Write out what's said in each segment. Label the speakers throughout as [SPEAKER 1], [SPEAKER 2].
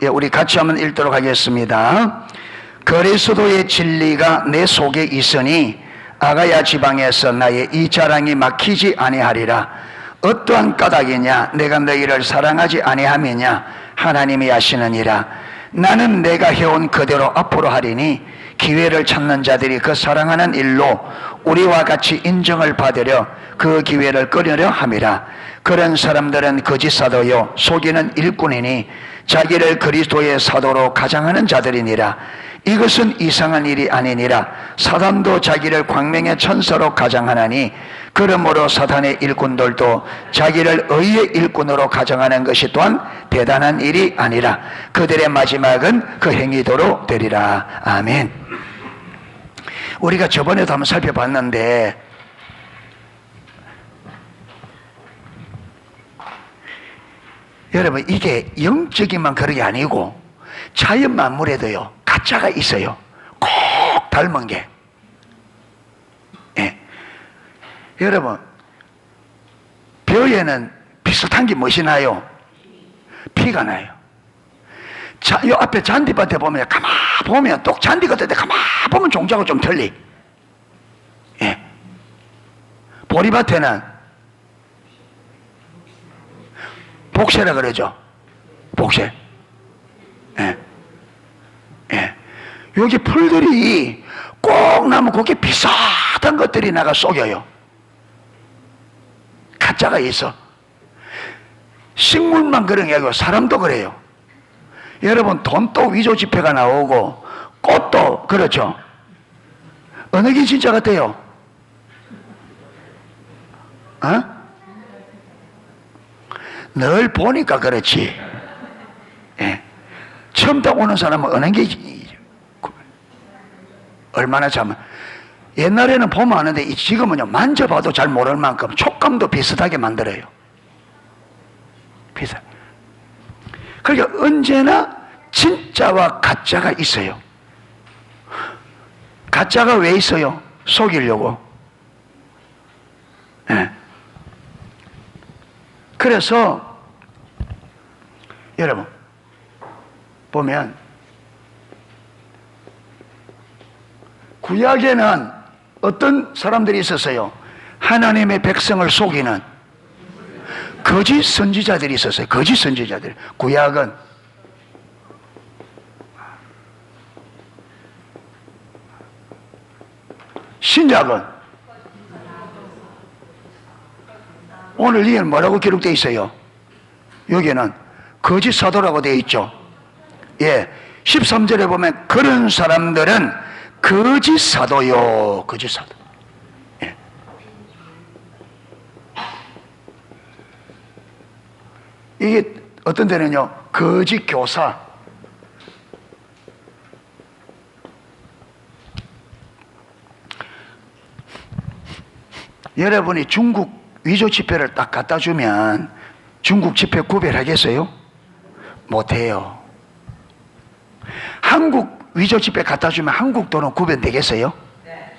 [SPEAKER 1] 예, 우리 같이 한번 읽도록 하겠습니다. 그리스도의 진리가 내 속에 있으니 아가야 지방에서 나의 이 자랑이 막히지 아니하리라. 어떠한 까닭이냐? 내가 너희를 사랑하지 아니함이냐? 하나님이 아시느니라. 나는 내가 해온 그대로 앞으로 하리니 기회를 찾는 자들이 그 사랑하는 일로 우리와 같이 인정을 받으려 그 기회를 끌으려 함이라. 그런 사람들은 거짓 사도요 속이는 일꾼이니 자기를 그리스도의 사도로 가장하는 자들이니라. 이것은 이상한 일이 아니니라. 사단도 자기를 광명의 천사로 가장하나니 그러므로 사단의 일꾼들도 자기를 의의 일꾼으로 가장하는 것이 또한 대단한 일이 아니라 그들의 마지막은 그 행위도로 되리라. 아멘. 우리가 저번에도 한번 살펴봤는데 여러분, 이게 영적인만 그런 게 아니고 자연 만물에도요 가짜가 있어요. 꼭 닮은 게. 예. 여러분, 벼에는 비슷한 게 무엇이 나요? 피가 나요. 자, 요 앞에 잔디밭에 보면 가만 보면 똑 잔디 같은데 가만 보면 종자가 좀 틀리. 예. 보리밭에는 복새라 그러죠. 복새. 예. 예. 여기 풀들이 꼭 나면 거기 비슷한 것들이 나가 속여요. 가짜가 있어. 식물만 그런 게 아니고 사람도 그래요. 여러분, 돈도 위조 지폐가 나오고 꽃도 그렇죠. 어느 게 진짜 같아요? 어? 늘 보니까 그렇지. 예. 처음 딱 오는 사람은 어느 게 얼마나 참 옛날에는 보면 아는데 지금은요 만져봐도 잘 모를 만큼 촉감도 비슷하게 만들어요. 비슷. 그러니까 언제나 진짜와 가짜가 있어요. 가짜가 왜 있어요? 속이려고. 예. 그래서 여러분 보면 구약에는 어떤 사람들이 있었어요? 하나님의 백성을 속이는 거짓 선지자들이 있었어요. 거짓 선지자들. 구약은 신약은 오늘 이에 뭐라고 기록되어 있어요? 여기는 거짓 사도라고 되어 있죠. 예, 13절에 보면 그런 사람들은 거짓 사도요. 거짓 사도. 예. 이게 어떤 데는요 거짓 교사. 여러분이 중국 위조 지폐를 딱 갖다 주면 중국 지폐 구별하겠어요? 못해요. 한국 위조 지폐 갖다 주면 한국 돈은 구별되겠어요? 네.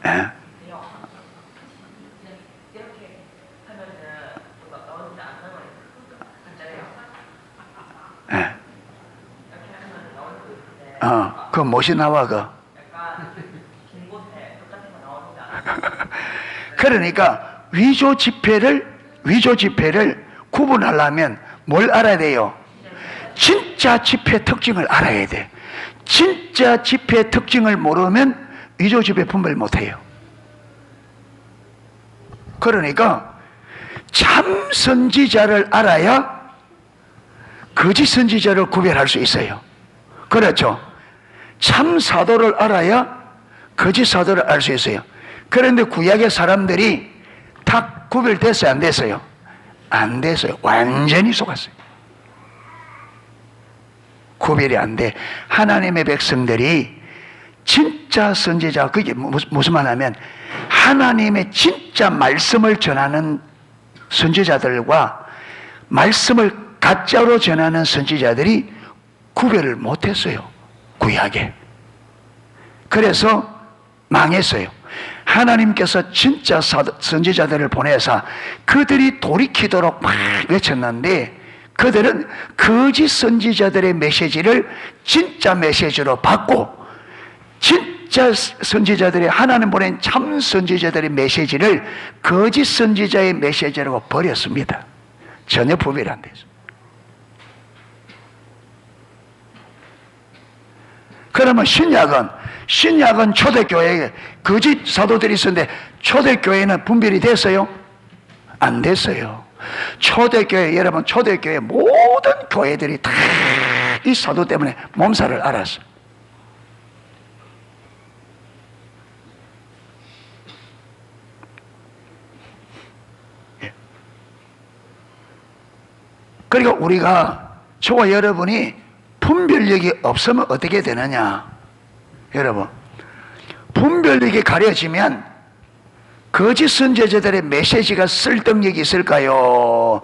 [SPEAKER 1] 예? 예. 그 무엇이 나와 그러니까 위조 지폐를 구분하려면 뭘 알아야 돼요? 진짜 지폐 특징을 알아야 돼. 진짜 지폐 특징을 모르면 위조 지폐 분별 못해요. 그러니까 참 선지자를 알아야 거짓 선지자를 구별할 수 있어요. 그렇죠? 참 사도를 알아야 거짓 사도를 알 수 있어요. 그런데 구약의 사람들이 다 구별됐어요? 안 됐어요? 안 됐어요. 완전히 속았어요. 구별이 안 돼. 하나님의 백성들이 진짜 선지자, 그게 무슨 말 하면 하나님의 진짜 말씀을 전하는 선지자들과 말씀을 가짜로 전하는 선지자들이 구별을 못했어요. 구약에. 그래서 망했어요. 하나님께서 진짜 선지자들을 보내서 그들이 돌이키도록 막 외쳤는데 그들은 거짓 선지자들의 메시지를 진짜 메시지로 받고, 진짜 선지자들이, 하나님 보낸 참 선지자들의 메시지를 거짓 선지자의 메시지라고 버렸습니다. 전혀 분별 안 되죠. 그러면 신약은 초대교회에 거짓 사도들이 있었는데 초대교회는 분별이 됐어요? 안 됐어요. 초대교회, 여러분, 초대교회 모든 교회들이 다 이 사도 때문에 몸살을 앓았어요. 그러니까 우리가, 저와 여러분이 분별력이 없으면 어떻게 되느냐? 여러분, 분별력이 가려지면 거짓 선지자들의 메시지가 설득력이 있을까요?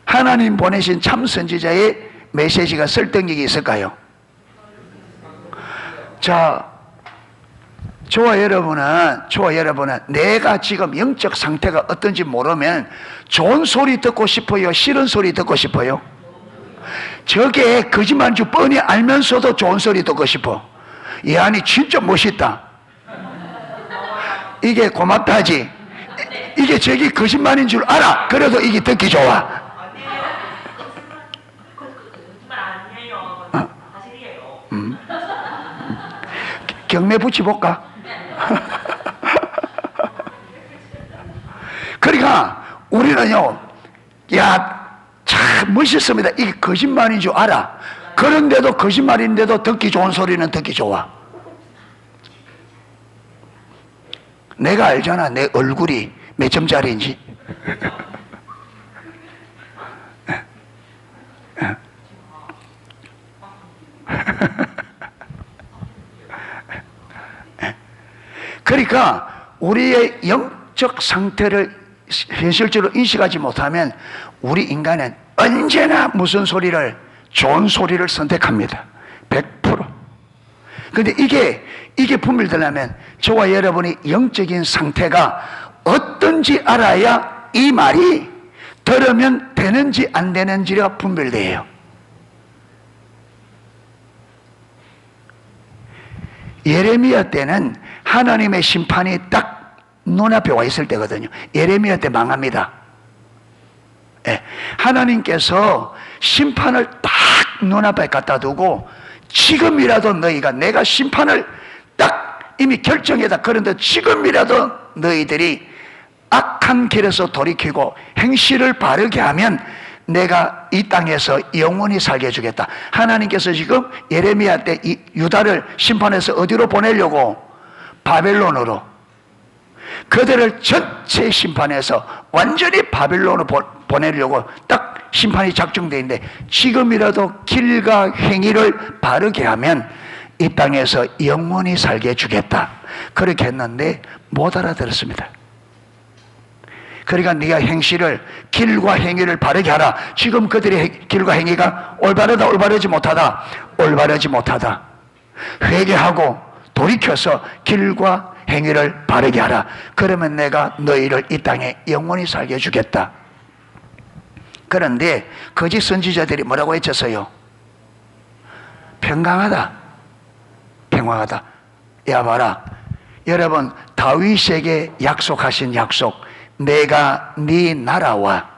[SPEAKER 1] 하나님 보내신 참 선지자의 메시지가 설득력이 있을까요? 자, 저와 여러분은 내가 지금 영적 상태가 어떤지 모르면 좋은 소리 듣고 싶어요? 싫은 소리 듣고 싶어요? 저게 거짓말인 줄 뻔히 알면서도 좋은 소리 듣고 싶어. 이 안이 진짜 멋있다. 이게 고맙다지. 이게 저기 거짓말인 줄 알아. 그래도 이게 듣기 좋아. 경매 붙여볼까? 그러니까 우리는요, 야, 참 멋있습니다. 이게 거짓말인 줄 알아. 그런데도 거짓말인데도 듣기 좋은 소리는 듣기 좋아. 내가 알잖아, 내 얼굴이 몇 점짜리인지. 그러니까 우리의 영적 상태를 현실적으로 인식하지 못하면 우리 인간은 언제나 무슨 소리를, 좋은 소리를 선택합니다. 100%. 그런데 이게 분별되려면 저와 여러분이 영적인 상태가 어떤지 알아야 이 말이 들으면 되는지 안 되는지가 분별돼요. 예레미야 때는 하나님의 심판이 딱 눈앞에 와 있을 때거든요. 예레미야 때 망합니다. 예, 하나님께서 심판을 딱 눈앞에 갖다 두고 지금이라도 너희가, 내가 심판을 딱 이미 결정했다. 그런데 지금이라도 너희들이 악한 길에서 돌이키고 행실을 바르게 하면 내가 이 땅에서 영원히 살게 해주겠다. 하나님께서 지금 예레미야 때 이 유다를 심판해서 어디로 보내려고? 바벨론으로. 그들을 전체 심판해서 완전히 바벨론으로 보내려고 딱 심판이 작정되어 있는데, 지금이라도 길과 행위를 바르게 하면 이 땅에서 영원히 살게 해주겠다. 그렇게 했는데 못 알아들었습니다. 그러니까 네가 행실을, 길과 행위를 바르게 하라. 지금 그들의 길과 행위가 올바르다, 올바르지 못하다, 올바르지 못하다. 회개하고 돌이켜서 길과 행위를 바르게 하라. 그러면 내가 너희를 이 땅에 영원히 살게 해주겠다. 그런데 거짓 선지자들이 뭐라고 외쳤어요? 평강하다, 평화하다. 야 봐라, 여러분, 다윗에게 약속하신 약속, 내가 네 나라와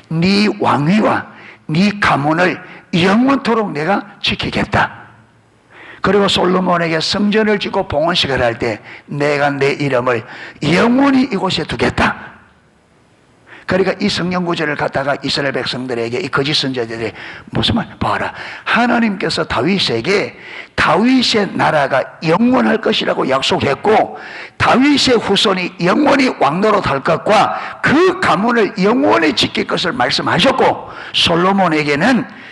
[SPEAKER 1] 네 왕위와 네 가문을 영원토록 내가 지키겠다. 그리고 솔로몬에게 성전을 짓고 봉헌식을 할 때 내가 내 이름을 영원히 이곳에 두겠다. 그러니까 이 성경 구절을 갖다가 이스라엘 백성들에게, 이 거짓 선지자들이 무슨 말? 봐라, 하나님께서 다윗에게 다윗의 나라가 영원할 것이라고 약속했고, 다윗의 후손이 영원히 왕노릇할 것과 그 가문을 영원히 지킬 것을 말씀하셨고, 솔로몬에게는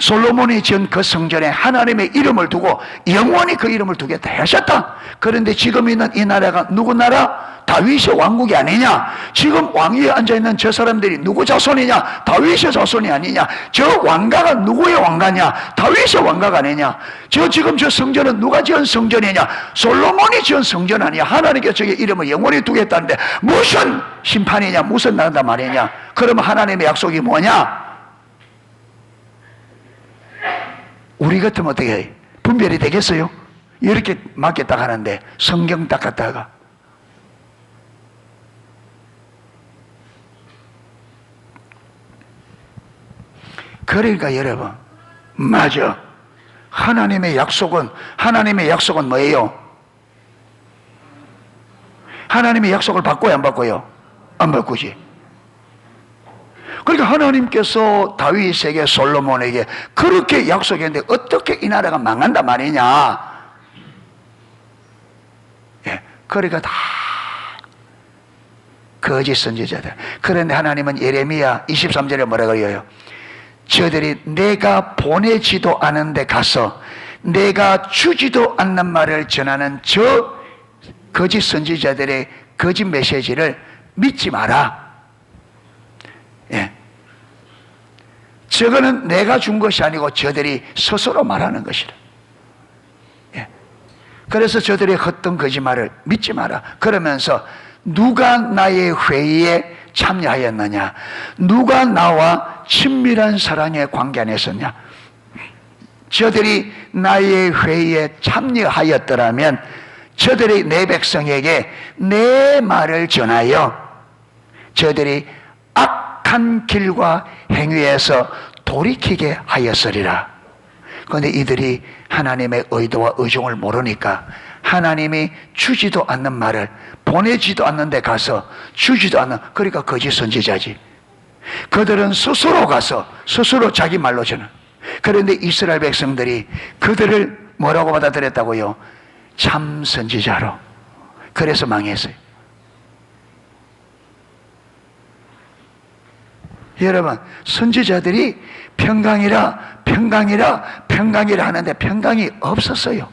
[SPEAKER 1] 솔로몬이 지은 그 성전에 하나님의 이름을 두고 영원히 그 이름을 두겠다 하셨다. 그런데 지금 있는 이 나라가 누구 나라? 다윗의 왕국이 아니냐? 지금 왕위에 앉아있는 저 사람들이 누구 자손이냐? 다윗의 자손이 아니냐? 저 왕가가 누구의 왕가냐? 다윗의 왕가가 아니냐? 지금 저 성전은 누가 지은 성전이냐? 솔로몬이 지은 성전 아니냐? 하나님께서 저게 이름을 영원히 두겠다는데 무슨 심판이냐? 무슨 나라 말이냐? 그러면 하나님의 약속이 뭐냐? 우리 같으면 어떻게 해? 분별이 되겠어요? 이렇게 맞겠다 하는데 성경 딱 갖다가 그러니까 여러분, 맞아. 하나님의 약속은 뭐예요? 하나님의 약속을 바꿔요, 안 바꿔요? 안 바꾸지. 그러니까 하나님께서 다윗에게 솔로몬에게 그렇게 약속했는데 어떻게 이 나라가 망한단 말이냐? 예, 그러니까 다 거짓 선지자들. 그런데 하나님은 예레미야 23절에 뭐라 그래요? 저들이 내가 보내지도 않은데 가서 내가 주지도 않는 말을 전하는 저 거짓 선지자들의 거짓 메시지를 믿지 마라. 예. 저거는 내가 준 것이 아니고 저들이 스스로 말하는 것이라. 예. 그래서 저들의 헛된 거짓말을 믿지 마라. 그러면서 누가 나의 회의에 참여하였느냐? 누가 나와 친밀한 사랑의 관계 안에 있었냐? 저들이 나의 회의에 참여하였더라면 저들이 내 백성에게 내 말을 전하여 저들이 악한 길과 행위에서 돌이키게 하였으리라. 그런데 이들이 하나님의 의도와 의중을 모르니까 하나님이 주지도 않는 말을 보내지도 않는데 가서 주지도 않는, 그러니까 거짓 선지자지. 그들은 스스로 가서 스스로 자기 말로 전한. 그런데 이스라엘 백성들이 그들을 뭐라고 받아들였다고요? 참 선지자로. 그래서 망했어요. 여러분, 선지자들이 평강이라 하는데 평강이 없었어요.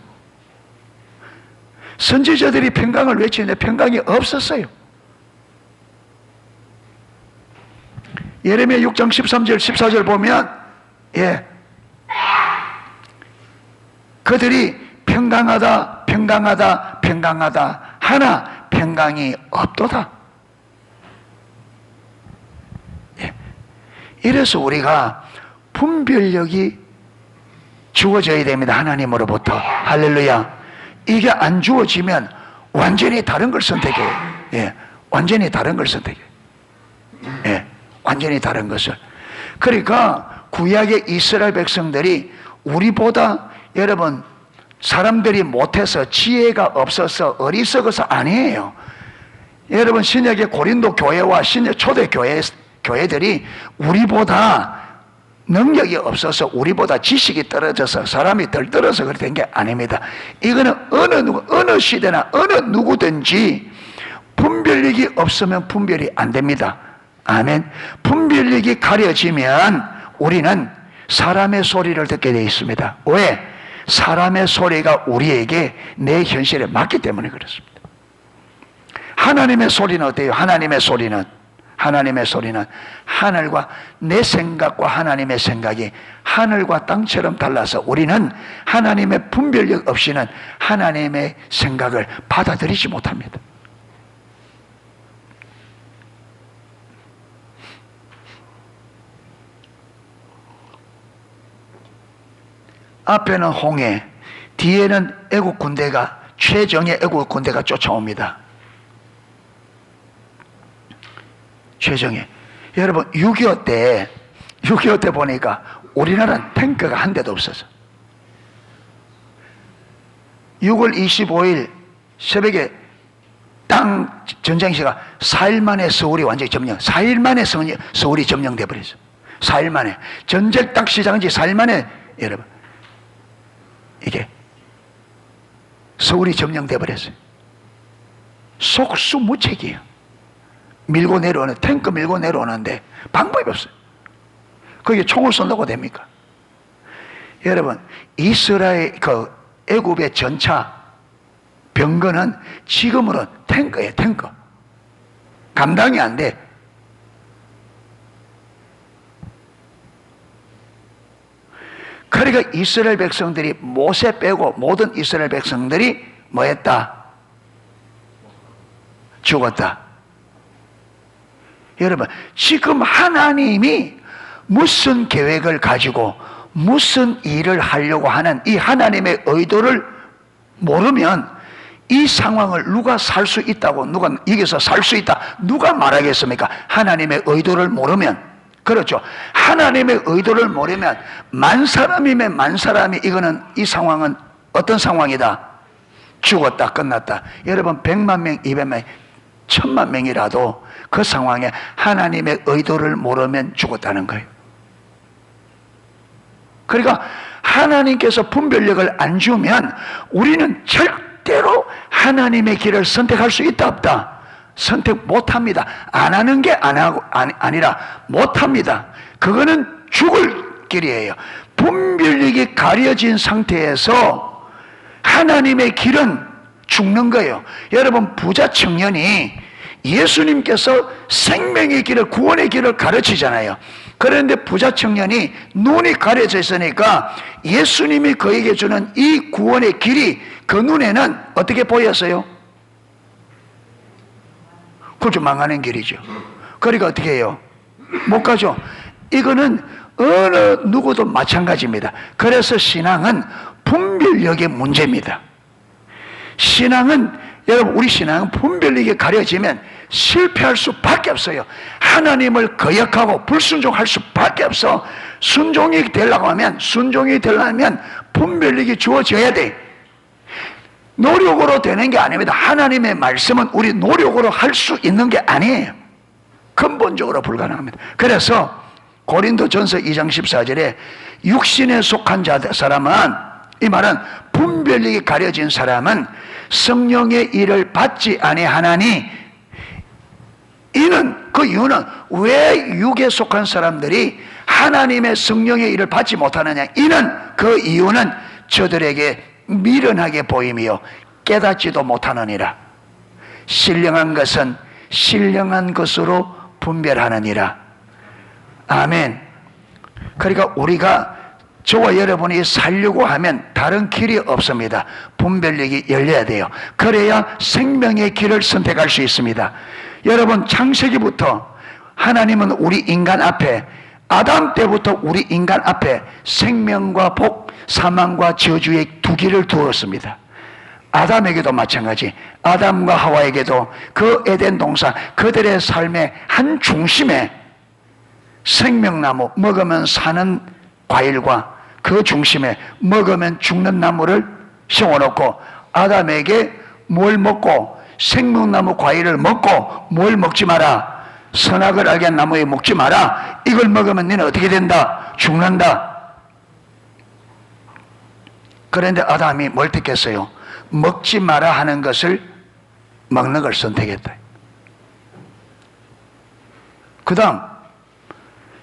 [SPEAKER 1] 선지자들이 평강을 외치는데 평강이 없었어요. 예레미야 6장 13절 14절 보면 그들이 평강하다 하나 평강이 없도다. 이래서 우리가 분별력이 주어져야 됩니다. 하나님으로부터. 할렐루야. 이게 안 주어지면 완전히 다른 걸 선택해요. 완전히 다른 걸 선택해요. 완전히 다른 것을. 그러니까 구약의 이스라엘 백성들이 우리보다, 여러분, 사람들이 못해서 지혜가 없어서 어리석어서 아니에요. 여러분, 신약의 고린도 교회와 신약 초대 교회들이 우리보다 능력이 없어서, 우리보다 지식이 떨어져서, 사람이 덜 떨어서 그렇게 된 게 아닙니다. 이거는 어느 시대나 어느 누구든지 분별력이 없으면 분별이 안 됩니다. 아멘. 분별력이 가려지면 우리는 사람의 소리를 듣게 되어 있습니다. 왜? 사람의 소리가 우리에게 내 현실에 맞기 때문에 그렇습니다. 하나님의 소리는 어때요? 하나님의 소리는 하늘과, 내 생각과 하나님의 생각이 하늘과 땅처럼 달라서 우리는 하나님의 분별력 없이는 하나님의 생각을 받아들이지 못합니다. 앞에는 홍해, 뒤에는 애국 군대가, 최정예 애국 군대가 쫓아옵니다. 최정예. 여러분, 6.25 때 보니까 우리나라는 탱크가 한 대도 없어서 6월 25일 새벽에 땅 전쟁 시가 4일 만에 서울이 완전히 점령, 4일 만에 서울이 점령돼 버렸어요. 4일 만에. 전쟁 딱 시작한 지 4일 만에, 여러분, 이게 서울이 점령돼 버렸어요. 속수무책이에요. 밀고 내려오는, 탱크 밀고 내려오는데 방법이 없어요. 거기에 총을 쏜다고 됩니까? 여러분, 이스라엘 애굽의 전차 병거는 지금으로 탱크예요. 탱크. 감당이 안 돼. 그러니까 이스라엘 백성들이, 모세 빼고 모든 이스라엘 백성들이 뭐 했다? 죽었다. 여러분, 지금 하나님이 무슨 계획을 가지고 무슨 일을 하려고 하는 이 하나님의 의도를 모르면 이 상황을 누가 살 수 있다고, 누가 여기서 살 수 있다 누가 말하겠습니까? 하나님의 의도를 모르면. 그렇죠. 하나님의 의도를 모르면 만 사람이면 만 사람이 이거는 이 상황은 어떤 상황이다? 죽었다, 끝났다. 여러분 100만 명, 200만, 1000만 명이라도 그 상황에 하나님의 의도를 모르면 죽었다는 거예요. 그러니까 하나님께서 분별력을 안 주면 우리는 절대로 하나님의 길을 선택할 수 있다 없다? 선택 못합니다. 안 하는 게 아니라 못합니다. 그거는 죽을 길이에요. 분별력이 가려진 상태에서 하나님의 길은 죽는 거예요. 여러분 부자 청년이 예수님께서 생명의 길을, 구원의 길을 가르치잖아요. 그런데 부자 청년이 눈이 가려져 있으니까 예수님이 그에게 주는 이 구원의 길이 그 눈에는 어떻게 보였어요? 그죠, 망하는 길이죠. 그러니까 어떻게 해요? 못 가죠. 이거는 어느 누구도 마찬가지입니다. 그래서 신앙은 분별력의 문제입니다. 신앙은, 여러분 우리 신앙은 분별력이 가려지면 실패할 수밖에 없어요. 하나님을 거역하고 불순종할 수밖에 없어. 순종이 되려고 하면, 순종이 되려면 분별력이 주어져야 돼. 노력으로 되는 게 아닙니다. 하나님의 말씀은 우리 노력으로 할 수 있는 게 아니에요. 근본적으로 불가능합니다. 그래서 고린도전서 2장 14절에 육신에 속한 사람은, 이 말은 분별력이 가려진 사람은 성령의 일을 받지 아니하나니, 이는, 그 이유는 왜 육에 속한 사람들이 하나님의 성령의 일을 받지 못하느냐? 이는, 그 이유는 저들에게 미련하게 보이며 깨닫지도 못하느니라. 신령한 것은 신령한 것으로 분별하느니라. 아멘. 그러니까 우리가, 저와 여러분이 살려고 하면 다른 길이 없습니다. 분별력이 열려야 돼요. 그래야 생명의 길을 선택할 수 있습니다. 여러분 창세기부터 하나님은 우리 인간 앞에, 아담 때부터 우리 인간 앞에 생명과 복, 사망과 저주의 두 길을 두었습니다. 아담에게도 마찬가지, 아담과 하와에게도 그 에덴 동산, 그들의 삶의 한 중심에 생명나무, 먹으면 사는 과일과 그 중심에 먹으면 죽는 나무를 세워놓고, 아담에게 뭘 먹고, 생명나무 과일을 먹고 뭘 먹지 마라, 선악을 알게 한 나무에 먹지 마라, 이걸 먹으면 너는 어떻게 된다? 죽는다. 그런데 아담이 뭘 택했어요? 먹지 마라 하는 것을 먹는 걸 선택했다. 그 다음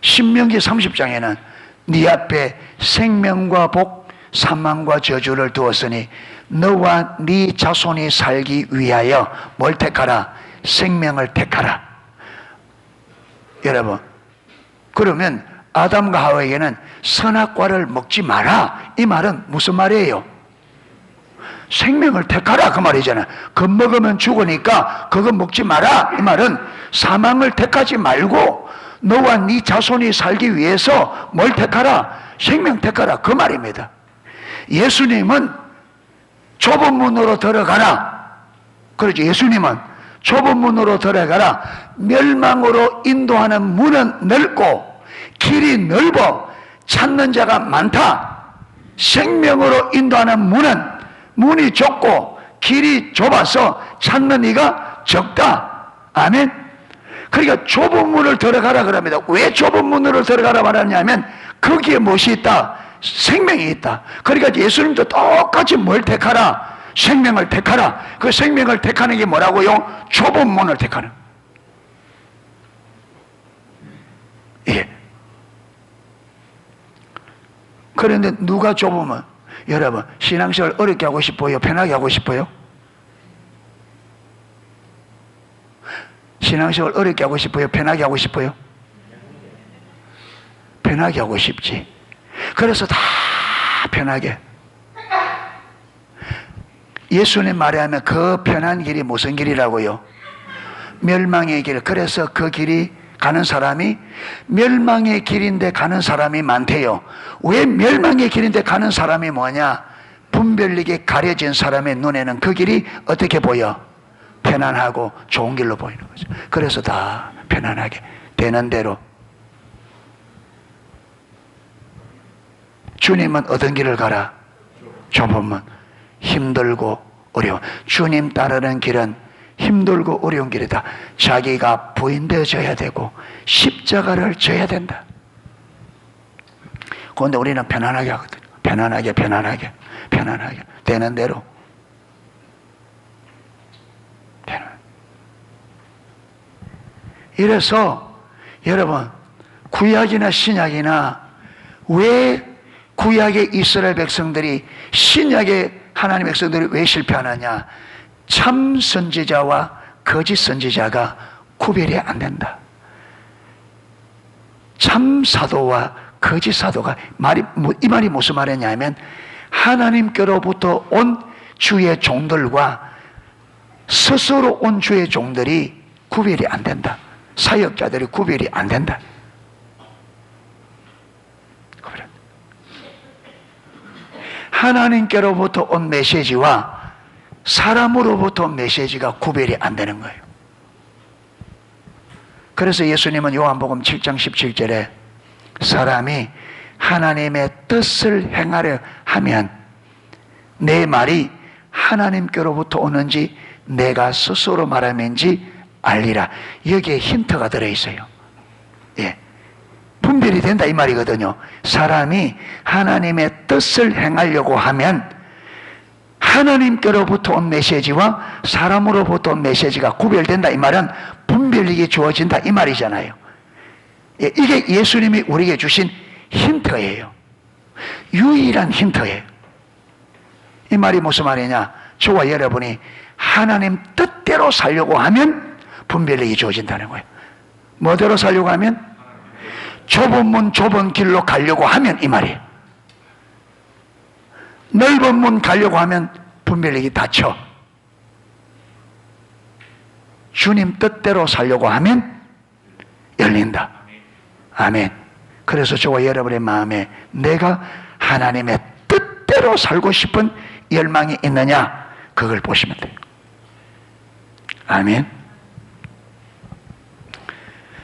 [SPEAKER 1] 신명기 30장에는 네 앞에 생명과 복, 사망과 저주를 두었으니 너와 네 자손이 살기 위하여 뭘 택하라? 생명을 택하라. 여러분, 그러면 아담과 하와에게는 선악과를 먹지 마라, 이 말은 무슨 말이에요? 생명을 택하라 그 말이잖아요. 그거 먹으면 죽으니까 그거 먹지 마라, 이 말은 사망을 택하지 말고 너와 네 자손이 살기 위해서 뭘 택하라? 생명 택하라, 그 말입니다. 예수님은 좁은 문으로 들어가라. 그렇죠. 예수님은 좁은 문으로 들어가라. 멸망으로 인도하는 문은 넓고 길이 넓어 찾는 자가 많다. 생명으로 인도하는 문이 좁고 길이 좁아서 찾는 이가 적다. 아멘. 그러니까 좁은 문을 들어가라 그럽니다. 왜 좁은 문으로 들어가라 말하냐면 거기에 무엇이 있다? 생명이 있다. 그러니까 예수님도 똑같이 뭘 택하라? 생명을 택하라. 그 생명을 택하는 게 뭐라고요? 좁은 문을 택하는. 예. 그런데 누가 좁으면, 여러분 신앙생활 어렵게 하고 싶어요? 편하게 하고 싶어요? 신앙생활 어렵게 하고 싶어요? 편하게 하고 싶어요? 편하게 하고 싶지. 그래서 다 편하게. 예수님 말에 하면 그 편한 길이 무슨 길이라고요? 멸망의 길. 그래서 그 길이 가는 사람이 멸망의 길인데 가는 사람이 많대요. 왜 멸망의 길인데 가는 사람이 뭐냐? 분별력이 가려진 사람의 눈에는 그 길이 어떻게 보여? 편안하고 좋은 길로 보이는 거죠. 그래서 다 편안하게 되는 대로. 주님은 어떤 길을 가라? 좁으면 힘들고 어려워. 주님 따르는 길은 힘들고 어려운 길이다. 자기가 부인되어져야 되고 십자가를 져야 된다. 그런데 우리는 편안하게 하거든요. 편안하게 되는 대로. 이래서 여러분, 구약이나 신약이나 왜 구약의 이스라엘 백성들이, 신약의 하나님 백성들이 왜 실패하느냐? 참 선지자와 거짓 선지자가 구별이 안 된다. 참 사도와 거짓 사도가, 이 말이 무슨 말이냐면 하나님께로부터 온 주의 종들과 스스로 온 주의 종들이 구별이 안 된다. 사역자들이 구별이 안 된다. 하나님께로부터 온 메시지와 사람으로부터 온 메시지가 구별이 안 되는 거예요. 그래서 예수님은 요한복음 7장 17절에 사람이 하나님의 뜻을 행하려 하면 내 말이 하나님께로부터 오는지 내가 스스로 말함인지 알리라. 여기에 힌트가 들어있어요. 예. 분별이 된다 이 말이거든요. 사람이 하나님의 뜻을 행하려고 하면 하나님께로부터 온 메시지와 사람으로부터 온 메시지가 구별된다 이 말은 분별력이 주어진다 이 말이잖아요. 예, 이게 예수님이 우리에게 주신 힌트예요. 유일한 힌트예요. 이 말이 무슨 말이냐? 저와 여러분이 하나님 뜻대로 살려고 하면 분별력이 주어진다는 거예요. 뭐대로 살려고 하면? 좁은 문 좁은 길로 가려고 하면 이 말이에요. 넓은 문 가려고 하면 분별력이 닫혀. 주님 뜻대로 살려고 하면 열린다. 아멘. 그래서 저와 여러분의 마음에 내가 하나님의 뜻대로 살고 싶은 열망이 있느냐, 그걸 보시면 돼요. 아멘.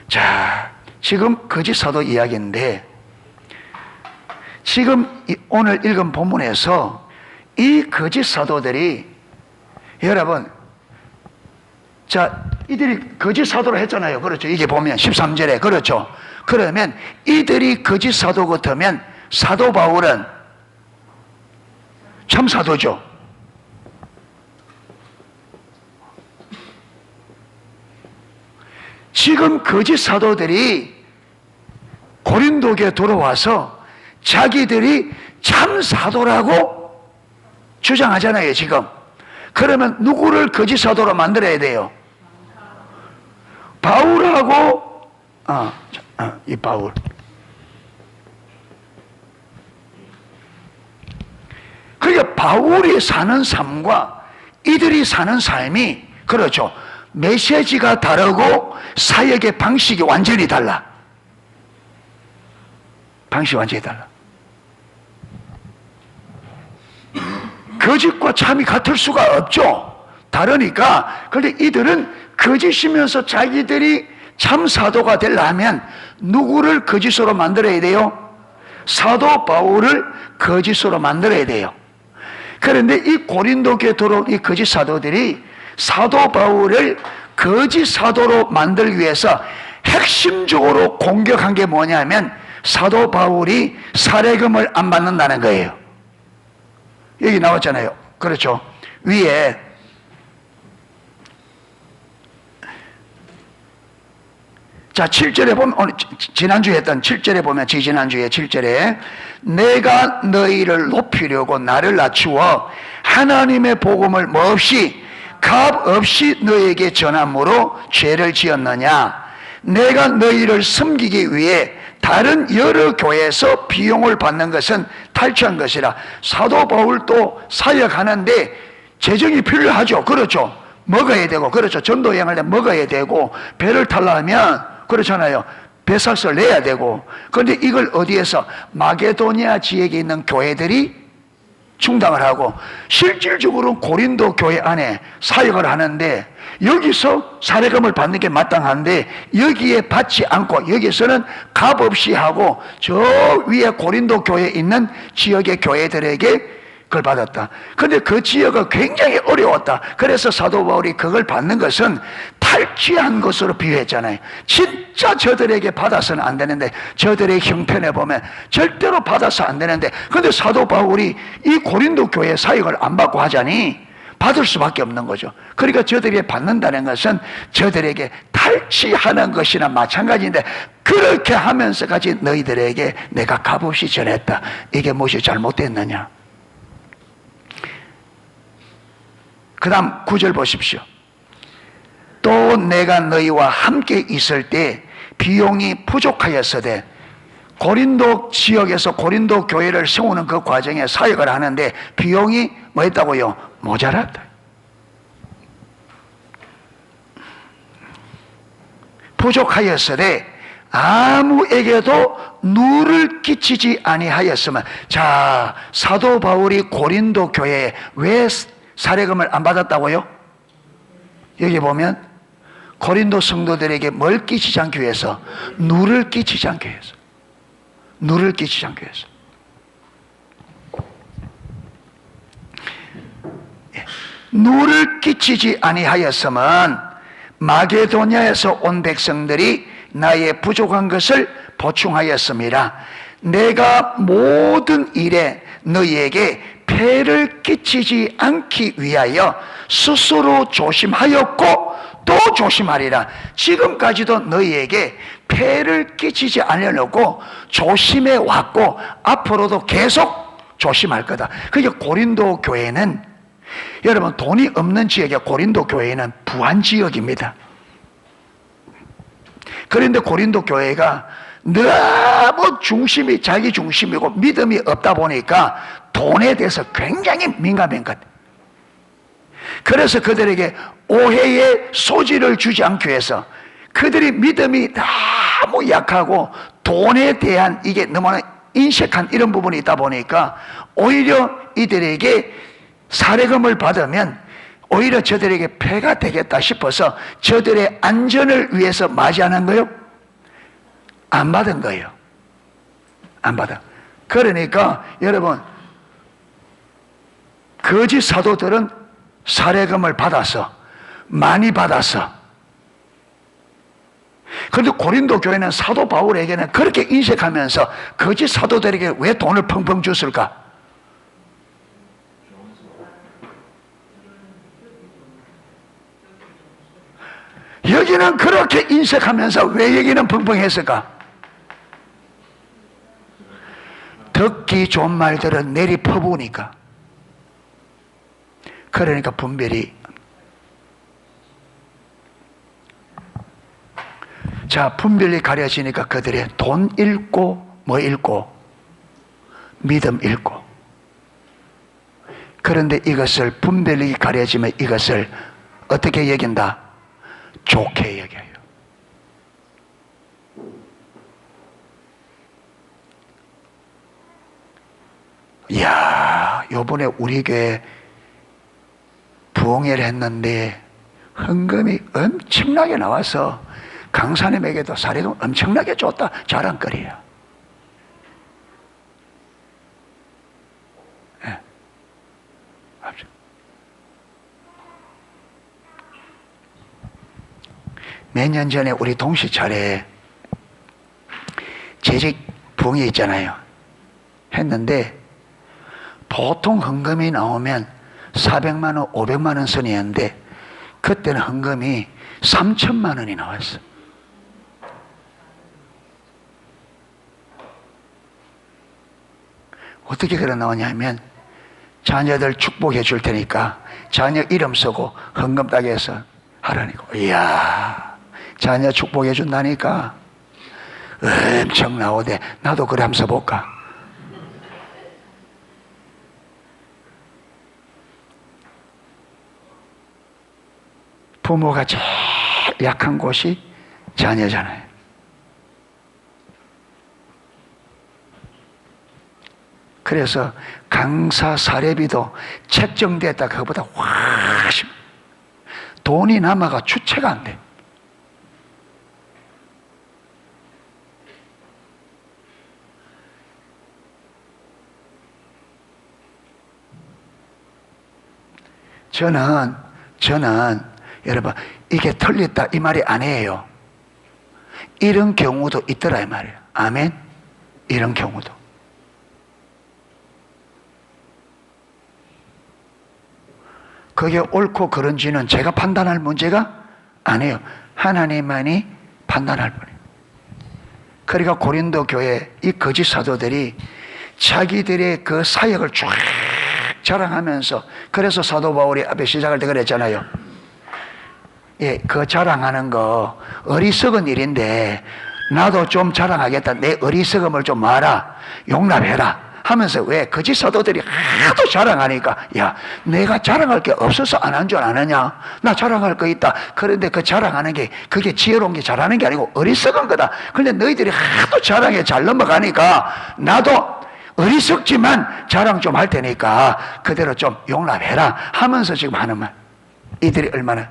[SPEAKER 1] 자, 지금 거짓 사도 이야기인데, 지금 오늘 읽은 본문에서 이 거짓 사도들이, 여러분, 자, 이들이 거짓 사도를 했잖아요. 그렇죠. 이게 보면 13절에 그렇죠. 그러면 이들이 거짓 사도 같으면 사도 바울은 참 사도죠. 지금 거짓 사도들이 고린도교에 들어와서 자기들이 참 사도라고 주장하잖아요, 지금. 그러면 누구를 거짓 사도로 만들어야 돼요? 바울하고, 이 바울. 그러니까 바울이 사는 삶과 이들이 사는 삶이, 그렇죠, 메시지가 다르고 사역의 방식이 완전히 달라. 방식이 완전히 달라. 거짓과 참이 같을 수가 없죠. 다르니까. 그런데 이들은 거짓이면서 자기들이 참 사도가 되려면 누구를 거짓으로 만들어야 돼요? 사도 바울을 거짓으로 만들어야 돼요. 그런데 이 고린도교에 들어온 이 거짓 사도들이 사도 바울을 거짓 사도로 만들기 위해서 핵심적으로 공격한 게 뭐냐면 사도 바울이 사례금을 안 받는다는 거예요. 여기 나왔잖아요. 그렇죠. 위에 자, 7절에 보면, 오늘 지난주에 했던 7절에 보면, 지난주에 7절에 내가 너희를 높이려고 나를 낮추어 하나님의 복음을 뭐 없이, 값 없이 너희에게 전함으로 죄를 지었느냐? 내가 너희를 섬기기 위해 다른 여러 교회에서 비용을 받는 것은 탈취한 것이라. 사도 바울도 사역하는데 재정이 필요하죠. 그렇죠. 먹어야 되고, 그렇죠. 전도 여행할 때 먹어야 되고, 배를 타려면 그렇잖아요. 배삭을 내야 되고. 그런데 이걸 어디에서? 마게도니아 지역에 있는 교회들이 충당을 하고, 실질적으로는 고린도 교회 안에 사역을 하는데, 여기서 사례금을 받는 게 마땅한데 여기에 받지 않고, 여기서는 값 없이 하고 저 위에 고린도 교회에 있는 지역의 교회들에게 그걸 받았다. 그런데 그 지역은 굉장히 어려웠다. 그래서 사도 바울이 그걸 받는 것은 탈취한 것으로 비유했잖아요. 진짜 저들에게 받아서는 안 되는데, 저들의 형편에 보면 절대로 받아서 안 되는데, 그런데 사도 바울이 이 고린도 교회 사역을 안 받고 하자니 받을 수밖에 없는 거죠. 그러니까 저들이 받는다는 것은 저들에게 탈취하는 것이나 마찬가지인데, 그렇게 하면서까지 너희들에게 내가 값없이 전했다. 이게 무엇이 잘못됐느냐? 그 다음 9절 보십시오. 또 내가 너희와 함께 있을 때 비용이 부족하였으되, 고린도 지역에서 고린도 교회를 세우는 그 과정에 사역을 하는데 비용이 뭐 했다고요? 모자랐다. 부족하였으되 아무에게도 누를 끼치지 아니하였으면. 자, 사도 바울이 고린도 교회에 왜 사례금을 안 받았다고요? 여기 보면 고린도 성도들에게 뭘 끼치지 않기 위해서? 누를 끼치지 않기 위해서. 누를 끼치지 않기 위해서. 누를 끼치지 아니하였으면 마게도냐에서 온 백성들이 나의 부족한 것을 보충하였습니다. 내가 모든 일에 너희에게 폐를 끼치지 않기 위하여 스스로 조심하였고 또 조심하리라. 지금까지도 너희에게 폐를 끼치지 않으려고 조심해 왔고 앞으로도 계속 조심할 거다. 그게 고린도 교회는, 여러분, 돈이 없는 지역의 고린도 교회는 부한 지역입니다. 그런데 고린도 교회가 너무 중심이 자기 중심이고 믿음이 없다 보니까 돈에 대해서 굉장히 민감한 것. 그래서 그들에게 오해의 소지를 주지 않기 위해서, 그들이 믿음이 너무 약하고 돈에 대한 이게 너무나 인색한 이런 부분이 있다 보니까 오히려 이들에게 사례금을 받으면 오히려 저들에게 폐가 되겠다 싶어서 저들의 안전을 위해서 맞이하는 거요? 안 받은 거예요. 안 받아. 그러니까 여러분, 거짓 사도들은 사례금을 받아서, 많이 받아서. 그런데 고린도 교회는 사도 바울에게는 그렇게 인색하면서 거짓 사도들에게 왜 돈을 펑펑 줬을까? 여기는 그렇게 인색하면서 왜 여기는 펑펑 했을까? 듣기 좋은 말들은 내리 퍼부으니까. 그러니까 분별이. 자, 분별이 가려지니까 그들의 돈 잃고 뭐 잃고 믿음 잃고. 그런데 이것을, 분별이 가려지면 이것을 어떻게 여긴다? 좋게 여겨요. 이야, 요번에 우리 교회 부흥회를 했는데 헌금이 엄청나게 나와서 강사님에게도 사례금 엄청나게 줬다 자랑거리야. 네. 몇 년 전에 우리 동시차례에 재직 부흥회 있잖아요. 했는데 보통 헌금이 나오면 400만 원, 500만 원 선이었는데 그때는 헌금이 3천만 원이 나왔어. 어떻게 그래 나오냐면, 자녀들 축복해 줄 테니까 자녀 이름 쓰고 헌금 따게 해서 하라니까. 이야, 자녀 축복해 준다니까 엄청 나오대. 나도 그래 한번 써볼까? 부모가 제일 약한 곳이 자녀잖아요. 그래서 강사 사례비도 책정됐다 그거보다 훨씬 돈이 남아가 주체가 안 돼. 저는 여러분 이게 틀렸다 이 말이 아니에요. 이런 경우도 있더라 이 말이에요. 아멘. 이런 경우도. 그게 옳고 그른지는 제가 판단할 문제가 아니에요. 하나님만이 판단할 뿐이에요. 그러니까 고린도 교회 이 거짓 사도들이 자기들의 그 사역을 쫙 자랑하면서, 그래서 사도 바울이 앞에 시작할 때 그랬잖아요. 예, 그 자랑하는 거 어리석은 일인데 나도 좀 자랑하겠다. 내 어리석음을 좀 마라. 용납해라. 하면서 왜 거짓 사도들이 하도 자랑하니까 야, 내가 자랑할 게 없어서 안 한 줄 아느냐? 나 자랑할 거 있다. 그런데 그 자랑하는 게 그게 지혜로운 게 잘하는 게 아니고 어리석은 거다. 그런데 너희들이 하도 자랑에 잘 넘어가니까 나도 어리석지만 자랑 좀 할 테니까 그대로 좀 용납해라 하면서 지금 하는 말. 이들이 얼마나,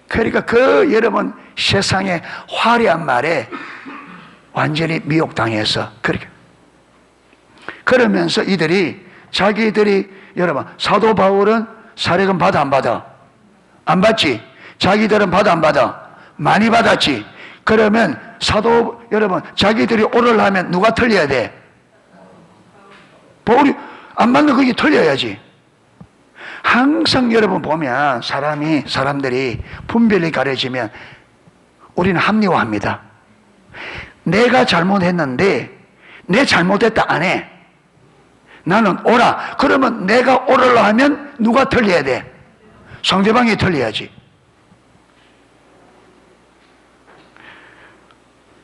[SPEAKER 1] 그러니까 그 여러분 세상의 화려한 말에 완전히 미혹당해서 그렇게, 그러면서 이들이 자기들이, 여러분 사도 바울은 사례금 받아 안 받아? 안 받지. 자기들은 받아 안 받아? 많이 받았지. 그러면 사도 여러분 자기들이 오를 하면 누가 틀려야 돼? 바울이 안 맞는 거기 틀려야지. 항상 여러분 보면 사람들이 분별이 가려지면 우리는 합리화합니다. 내가 잘못했는데 내 잘못했다 안 해. 나는 옳아. 그러면 내가 옳으려 하면 누가 틀려야 돼? 상대방이 틀려야지.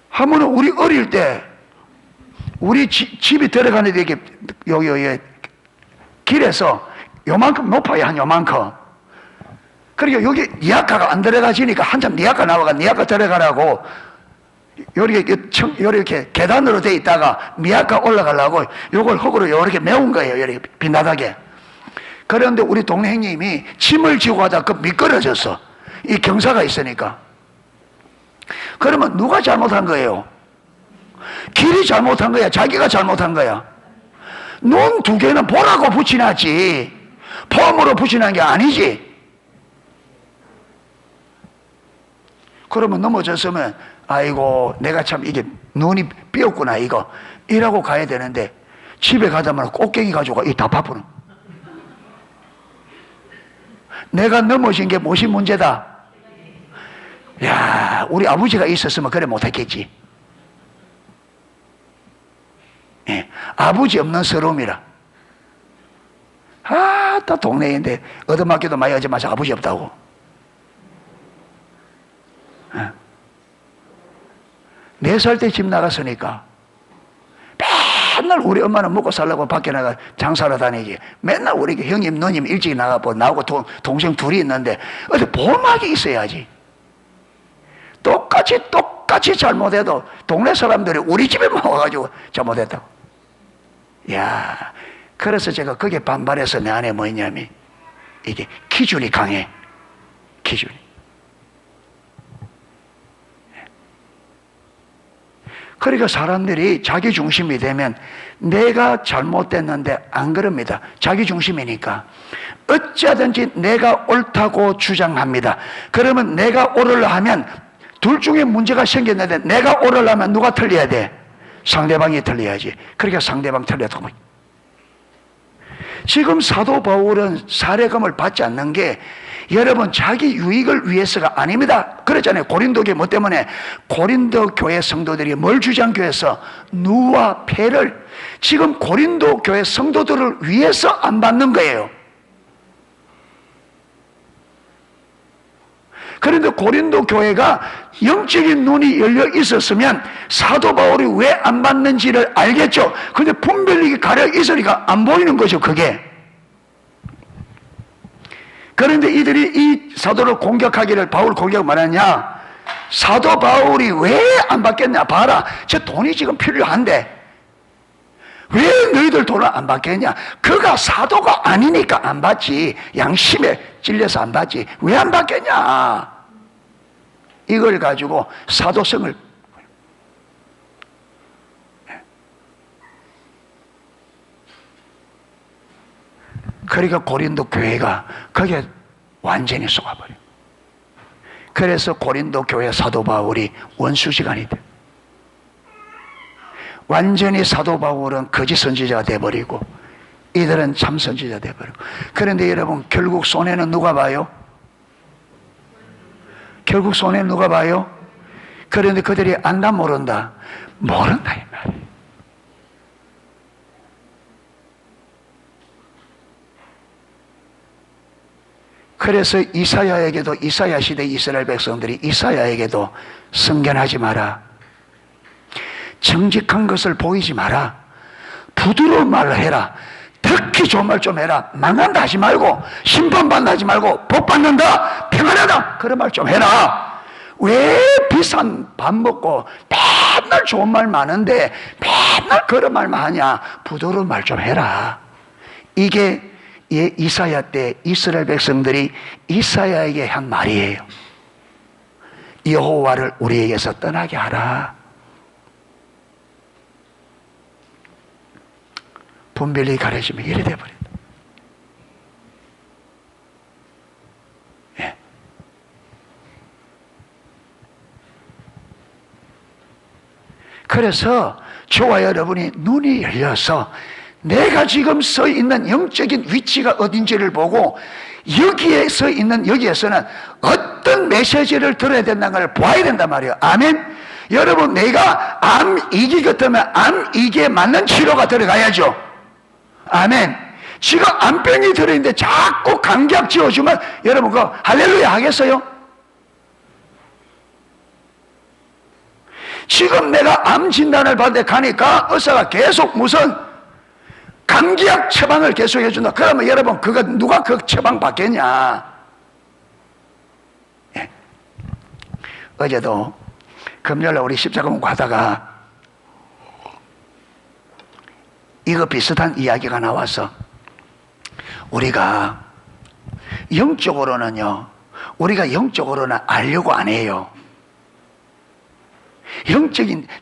[SPEAKER 1] 하면 우리 어릴 때 우리 집이 들어가는데 이게 여기 길에서 요만큼 높아요. 한 요만큼. 그러니까 여기 니아카가 안 들어가지니까 한참 니아카 나와가 니아카 들어가라고 이렇게 계단으로 돼 있다가 미아카 올라가려고 요걸 흙으로 이렇게 메운 거예요. 이렇게 빈바닥에. 그런데 우리 동네 형님이 짐을 지고 가다 그 미끄러졌어. 이 경사가 있으니까. 그러면 누가 잘못한 거예요? 길이 잘못한 거야? 자기가 잘못한 거야? 눈 두 개는 보라고 붙여놨지 폼으로 붙여놓은 게 아니지. 그러면 넘어졌으면 아이고 내가 참 이게 눈이 삐었구나 이라고 가야 되는데 집에 가다 말고 꽃갱이 가지고 이 다 바쁘는. 내가 넘어진 게 무엇이 문제다? 야, 우리 아버지가 있었으면 그래 못했겠지. 예, 아버지 없는 서러움이라. 다 동네인데 얻어맞기도 많이 하지 마서 아버지 없다고. 예. 4살 때 집 나갔으니까 맨날 우리 엄마는 먹고 살려고 밖에 나가 장사를 다니지. 맨날 우리 형님 누님 일찍 나가고 나하고 동생 둘이 있는데 어디 보막이 있어야지. 똑같이 잘못해도 동네 사람들이 우리 집에만 와가지고 잘못했다고. 야, 그래서 제가 거기에 반발해서 내 안에 뭐 있냐면 이게 기준이 강해. 기준이. 그러니까 사람들이 자기 중심이 되면 내가 잘못됐는데 안 그럽니다. 자기 중심이니까 어찌하든지 내가 옳다고 주장합니다. 그러면 내가 옳으려 하면 둘 중에 문제가 생겼는데 내가 옳으려 하면 누가 틀려야 돼? 상대방이 틀려야지. 그러니까 상대방 틀렸다고. 지금 사도 바울은 사례금을 받지 않는 게 여러분 자기 유익을 위해서가 아닙니다. 그랬잖아요. 고린도 교회 뭐 때문에? 고린도 교회 성도들이 뭘 주장교회에서 누와 패를 지금 고린도 교회 성도들을 위해서 안 받는 거예요. 그런데 고린도 교회가 영적인 눈이 열려 있었으면 사도 바울이 왜 안 받는지를 알겠죠. 근데 분별력이 가려 있으니까 안 보이는 거죠. 그게. 그런데 이들이 이 사도를 공격하기를, 바울 공격 말하냐? 사도 바울이 왜 안 받겠냐? 봐라. 저 돈이 지금 필요한데 왜 너희들 돈을 안 받겠냐? 그가 사도가 아니니까 안 받지. 양심에 찔려서 안 받지. 왜 안 받겠냐? 이걸 가지고 사도성을, 그러니까 고린도 교회가 거기에 완전히 속아버려. 그래서 고린도 교회 사도 바울이 원수지간이 돼. 완전히 사도 바울은 거짓 선지자가 돼버리고 이들은 참 선지자가 돼버리고. 그런데 여러분, 결국 손해는 누가 봐요? 결국 손해는 누가 봐요? 그런데 그들이 안다 모른다? 모른다 이 말이에요. 그래서 이사야에게도, 이사야 시대 이스라엘 백성들이 이사야에게도 성견하지 마라, 정직한 것을 보이지 마라, 부드러운 말을 해라, 특히 좋은 말 좀 해라, 망한다 하지 말고, 심판받는다 하지 말고, 복받는다, 평안하다, 그런 말 좀 해라. 왜 비싼 밥 먹고 맨날 좋은 말 많은데 맨날 그런 말만 하냐? 부드러운 말 좀 해라. 이게 이사야 때 이스라엘 백성들이 이사야에게 한 말이에요. 여호와를 우리에게서 떠나게 하라. 분별이 가려지면 이래 돼버린다. 예. 그래서 저와 여러분이 눈이 열려서 내가 지금 서 있는 영적인 위치가 어딘지를 보고 여기에 서 있는, 여기에서는 어떤 메시지를 들어야 된다는 걸 보아야 된단 말이에요. 아멘. 여러분, 내가 암이기 같으면 암이기에 맞는 치료가 들어가야죠. 아멘. 지금 암병이 들어있는데 자꾸 감기약 지어주면 여러분 그거 할렐루야 하겠어요? 지금 내가 암 진단을 받는데 가니까 의사가 계속 무슨 감기약 처방을 계속 해준다. 그러면 여러분, 그거 누가 그 처방 받겠냐? 예. 어제도 금요일날 우리 십자가문 가다가 이거 비슷한 이야기가 나와서 우리가 영적으로는 알려고 안 해요.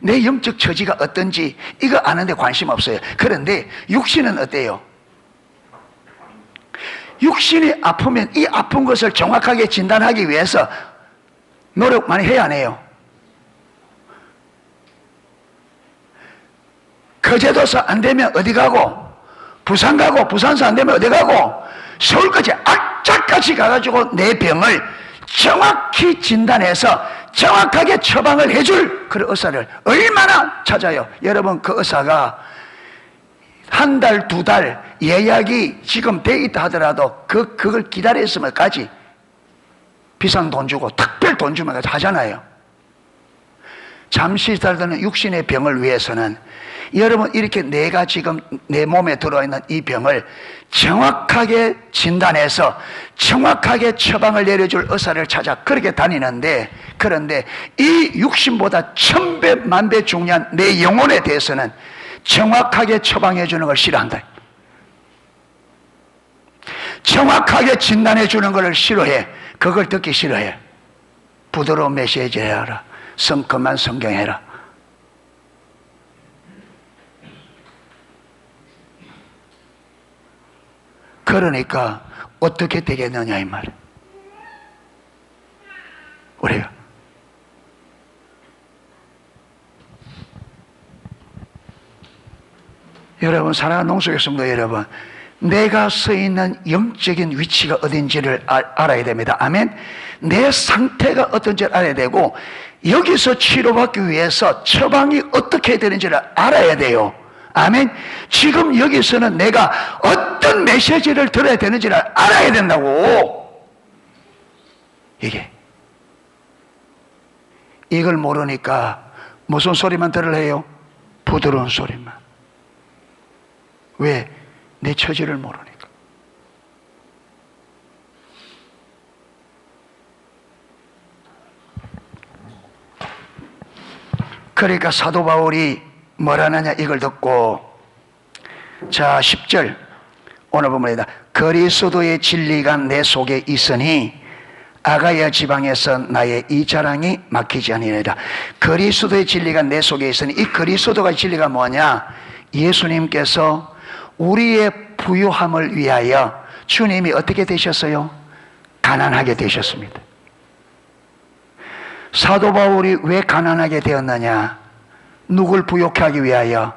[SPEAKER 1] 내 영적 처지가 어떤지 이거 아는데 관심 없어요. 그런데 육신은 어때요? 육신이 아프면 이 아픈 것을 정확하게 진단하기 위해서 노력 많이 해야 안 해요? 거제도서 안 되면 어디 가고, 부산 가고, 부산서 안 되면 어디 가고, 서울까지 악착같이 가가지고 내 병을 정확히 진단해서 정확하게 처방을 해줄 그런 의사를 얼마나 찾아요. 여러분, 그 의사가 한 달, 두 달 예약이 지금 돼 있다 하더라도 그걸 기다렸으면까지 비싼 돈 주고 특별 돈 주면 하잖아요. 잠시 살던 육신의 병을 위해서는 여러분, 이렇게 내가 지금 내 몸에 들어있는 이 병을 정확하게 진단해서 정확하게 처방을 내려줄 의사를 찾아 그렇게 다니는데, 그런데 이 육신보다 1000배 만배 중요한 내 영혼에 대해서는 정확하게 처방해 주는 걸 싫어한다. 정확하게 진단해 주는 걸 싫어해. 그걸 듣기 싫어해. 부드러운 메시지 해라. 그만 성경해라. 그러니까 어떻게 되겠느냐 이 말이에요. 우리가 여러분, 사랑하는 농수교 성도 여러분, 내가 서 있는 영적인 위치가 어딘지를 알아야 됩니다. 아멘. 내 상태가 어떤지를 알아야 되고, 여기서 치료받기 위해서 처방이 어떻게 해야 되는지를 알아야 돼요. 아멘. 지금 여기서는 내가 어떤 메시지를 들어야 되는지를 알아야 된다고. 이걸 모르니까 무슨 소리만 들으래요? 부드러운 소리만. 왜? 내 처지를 모르니까. 그러니까 사도 바울이 뭘 하느냐, 이걸 듣고 자, 10절 오늘 본문이다. 그리스도의 진리가 내 속에 있으니 아가야 지방에서 나의 이 자랑이 막히지 아니하리라. 그리스도의 진리가 내 속에 있으니, 이 그리스도가 진리가 뭐냐? 예수님께서 우리의 부유함을 위하여 주님이 어떻게 되셨어요? 가난하게 되셨습니다. 사도 바울이 왜 가난하게 되었느냐? 누굴 부욕케 하기 위하여?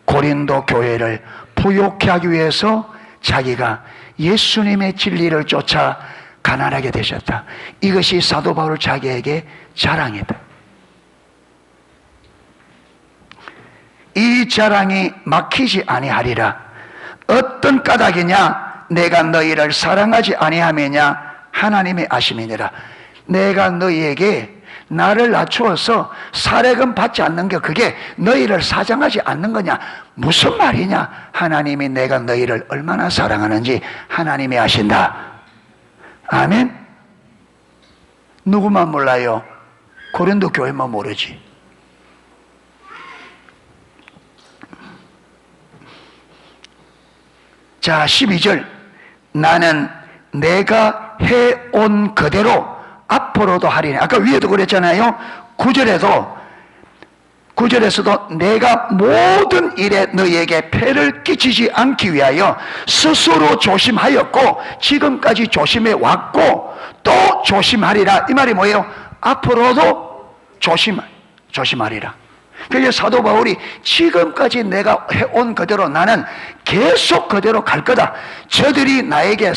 [SPEAKER 1] 고린도 교회를 부욕케 하기 위해서 자기가 예수님의 진리를 쫓아 가난하게 되셨다. 이것이 사도 바울 자기에게 자랑이다. 이 자랑이 막히지 아니하리라. 어떤 까닭이냐? 내가 너희를 사랑하지 아니함이냐? 하나님의 아심이니라. 내가 너희에게 나를 낮추어서 사례금 받지 않는 게 그게 너희를 사랑하지 않는 거냐? 무슨 말이냐? 하나님이 내가 너희를 얼마나 사랑하는지 하나님이 아신다. 아멘? 누구만 몰라요? 고린도 교회만 모르지. 자, 12절. 나는 내가 해온 그대로 앞으로도 하리니. 아까 위에도 그랬잖아요. 9절에서도 내가 모든 일에 너희에게 폐를 끼치지 않기 위하여 스스로 조심하였고 지금까지 조심해 왔고 또 조심하리라. 이 말이 뭐예요? 앞으로도 조심하리라. 그래서 사도 바울이 지금까지 내가 해온 그대로 나는 계속 그대로 갈 거다. 저들이 나에게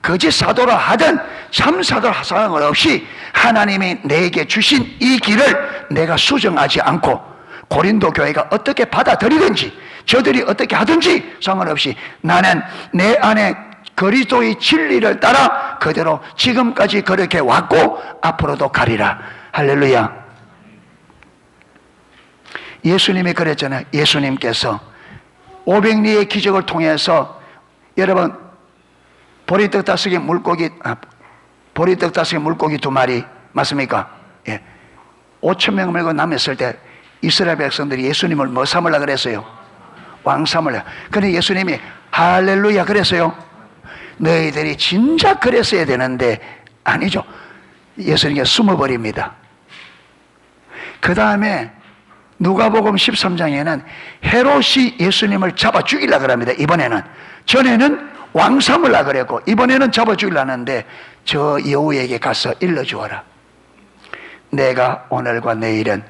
[SPEAKER 1] 거짓 사도라 하든 참 사도라 상관없이 하나님이 내게 주신 이 길을 내가 수정하지 않고 고린도 교회가 어떻게 받아들이든지 저들이 어떻게 하든지 상관없이 나는 내 안에 그리스도의 진리를 따라 그대로 지금까지 그렇게 왔고 앞으로도 가리라. 할렐루야. 예수님이 그랬잖아요. 예수님께서 500리의 기적을 통해서 여러분 보리떡 5개 물고기 보리떡 5개 물고기 2마리 맞습니까? 예. 5,000명 물고 남았을 때 이스라엘 백성들이 예수님을 뭐 삼으려고 그랬어요? 왕 삼으려고. 그런데 예수님이 할렐루야 그랬어요. 너희들이 진짜 그랬어야 되는데 아니죠. 예수님께 숨어버립니다. 그 다음에 누가복음 13장에는 헤롯이 예수님을 잡아 죽이려고 합니다. 이번에는. 전에는 왕 삼으려고 그랬고 이번에는 잡아 죽이려고 하는데 저 여우에게 가서 일러주어라. 내가 오늘과 내일은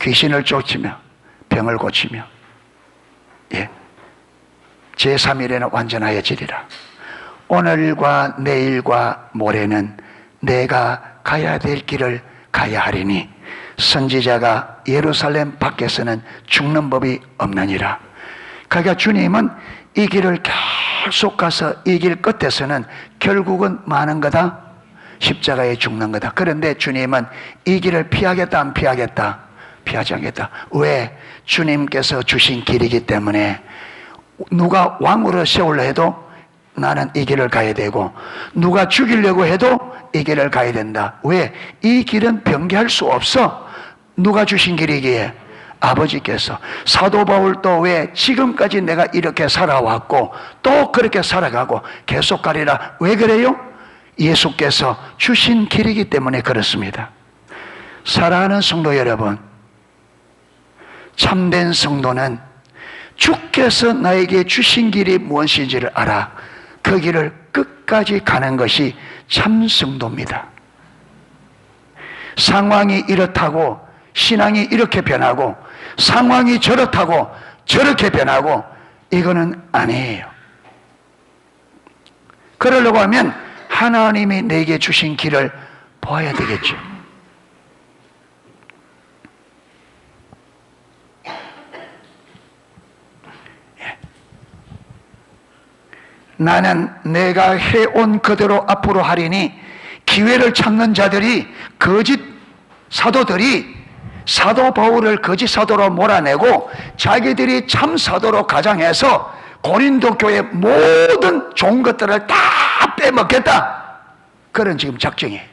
[SPEAKER 1] 귀신을 쫓으며 병을 고치며 제3일에는 완전하여지리라. 오늘과 내일과 모레는 내가 가야 될 길을 가야 하리니 선지자가 예루살렘 밖에서는 죽는 법이 없느니라. 그러니까 주님은 이 길을 계속 가서 이 길 끝에서는 결국은 많은 거다? 십자가에 죽는 거다. 그런데 주님은 이 길을 피하겠다 안 피하겠다? 피하지 않겠다. 왜? 주님께서 주신 길이기 때문에 누가 왕으로 세우려 해도 나는 이 길을 가야 되고 누가 죽이려고 해도 이 길을 가야 된다. 왜? 이 길은 변개할 수 없어. 누가 주신 길이기에? 아버지께서. 사도 바울도 왜 지금까지 내가 이렇게 살아왔고 또 그렇게 살아가고 계속 가리라. 왜 그래요? 예수께서 주신 길이기 때문에 그렇습니다. 사랑하는 성도 여러분, 참된 성도는 주께서 나에게 주신 길이 무엇인지를 알아 그 길을 끝까지 가는 것이 참 성도입니다. 상황이 이렇다고 신앙이 이렇게 변하고 상황이 저렇다고 저렇게 변하고 이거는 아니에요. 그러려고 하면 하나님이 내게 주신 길을 봐야 되겠죠. 나는 내가 해온 그대로 앞으로 하리니 기회를 찾는 자들이 거짓 사도들이 사도 바울을 거짓 사도로 몰아내고 자기들이 참 사도로 가장해서 고린도 교회 모든 좋은 것들을 다 빼먹겠다. 그런 지금 작정이에요.